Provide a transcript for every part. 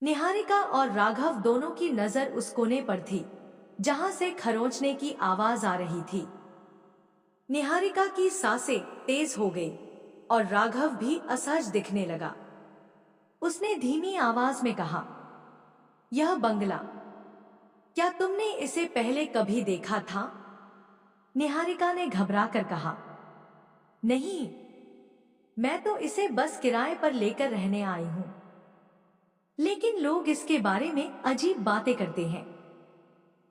निहारिका और राघव दोनों की नजर उस कोने पर थी जहां से खरोंचने की आवाज आ रही थी। निहारिका की सांसें तेज हो गई और राघव भी असहज दिखने लगा। उसने धीमी आवाज में कहा, यह बंगला, क्या तुमने इसे पहले कभी देखा था? निहारिका ने घबरा कर कहा, नहीं, मैं तो इसे बस किराए पर लेकर रहने आई हूं। लेकिन लोग इसके बारे में अजीब बातें करते हैं।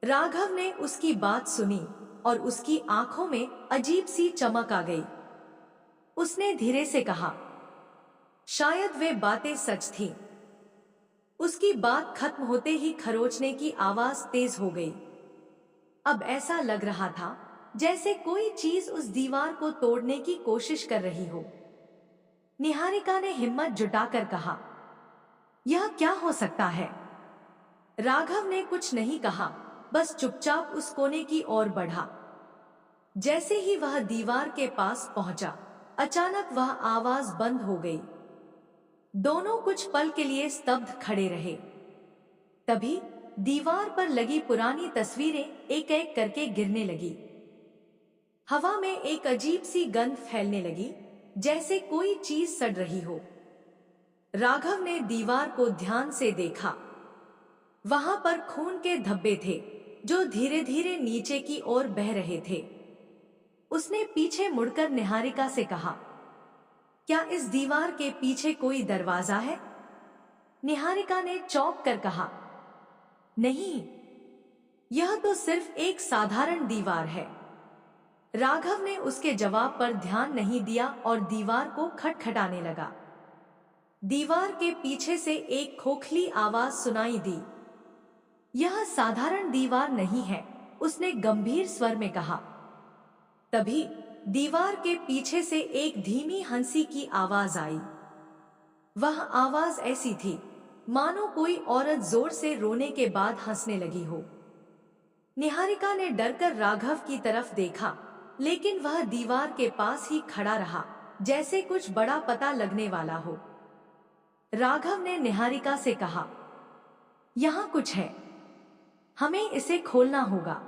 राघव ने उसकी बात सुनी और उसकी आंखों में अजीब सी चमक आ गई। उसने धीरे से कहा, शायद वे बातें सच थीं। उसकी बात खत्म होते ही खरोंचने की आवाज तेज हो गई। अब ऐसा लग रहा था जैसे कोई चीज उस दीवार को तोड़ने की कोशिश कर रही हो। निहारिका ने हिम्मत जुटाकर कहा, यह क्या हो सकता है? राघव ने कुछ नहीं कहा, बस चुपचाप उस कोने की ओर बढ़ा। जैसे ही वह दीवार के पास पहुंचा, अचानक वह आवाज बंद हो गई। दोनों कुछ पल के लिए स्तब्ध खड़े रहे। तभी दीवार पर लगी पुरानी तस्वीरें एक एक करके गिरने लगी। हवा में एक अजीब सी गंध फैलने लगी, जैसे कोई चीज सड़ रही हो। राघव ने दीवार को ध्यान से देखा। वहां पर खून के धब्बे थे जो धीरे धीरे नीचे की ओर बह रहे थे। उसने पीछे मुड़कर निहारिका से कहा, क्या इस दीवार के पीछे कोई दरवाजा है? निहारिका ने चौंक कर कहा, नहीं, यह तो सिर्फ एक साधारण दीवार है। राघव ने उसके जवाब पर ध्यान नहीं दिया और दीवार को खटखटाने लगा। दीवार के पीछे से एक खोखली आवाज सुनाई दी। यह साधारण दीवार नहीं है, उसने गंभीर स्वर में कहा। तभी दीवार के पीछे से एक धीमी हंसी की आवाज आई। वह आवाज ऐसी थी मानो कोई औरत जोर से रोने के बाद हंसने लगी हो। निहारिका ने डरकर राघव की तरफ देखा, लेकिन वह दीवार के पास ही खड़ा रहा, जैसे कुछ बड़ा पता लगने वाला हो। राघव ने निहारिका से कहा, यहां कुछ है, हमें इसे खोलना होगा।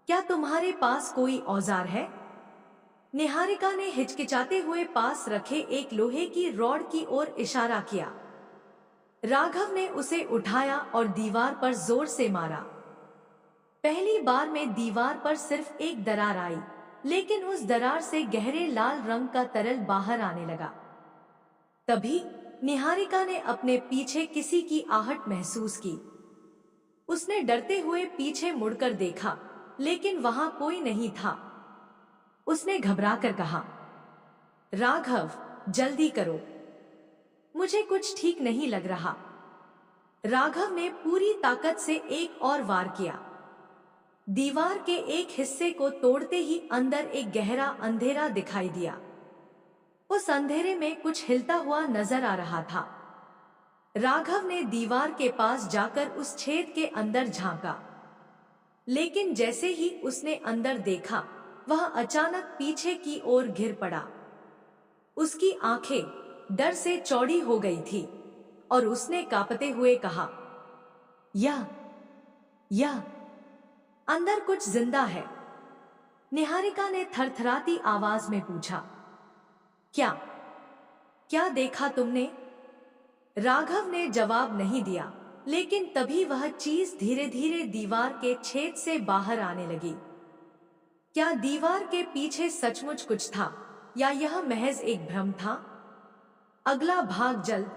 क्या तुम्हारे पास कोई औजार है? निहारिका ने हिचकिचाते हुए पास रखे एक लोहे की रॉड की ओर इशारा किया। राघव ने उसे उठाया और दीवार पर जोर से मारा। पहली बार में दीवार पर सिर्फ एक दरार आई, लेकिन उस दरार से गहरे लाल रंग का तरल बाहर आने लगा। तभी निहारिका ने अपने पीछे किसी की आहट महसूस की। उसने डरते हुए पीछे मुड़कर देखा, लेकिन वहां कोई नहीं था। उसने घबराकर कहा, राघव, जल्दी करो, मुझे कुछ ठीक नहीं लग रहा। राघव ने पूरी ताकत से एक और वार किया। दीवार के एक हिस्से को तोड़ते ही अंदर एक गहरा अंधेरा दिखाई दिया। उस अंधेरे में कुछ हिलता हुआ नजर आ रहा था। राघव ने दीवार के पास जाकर उस छेद के अंदर झांका, लेकिन जैसे ही उसने अंदर देखा, वह अचानक पीछे की ओर गिर पड़ा। उसकी आंखें डर से चौड़ी हो गई थी और उसने कांपते हुए कहा, यह अंदर कुछ जिंदा है। निहारिका ने थरथराती आवाज में पूछा, क्या देखा तुमने? राघव ने जवाब नहीं दिया, लेकिन तभी वह चीज धीरे धीरे दीवार के छेद से बाहर आने लगी। क्या दीवार के पीछे सचमुच कुछ था या यह महज एक भ्रम था? अगला भाग जल्द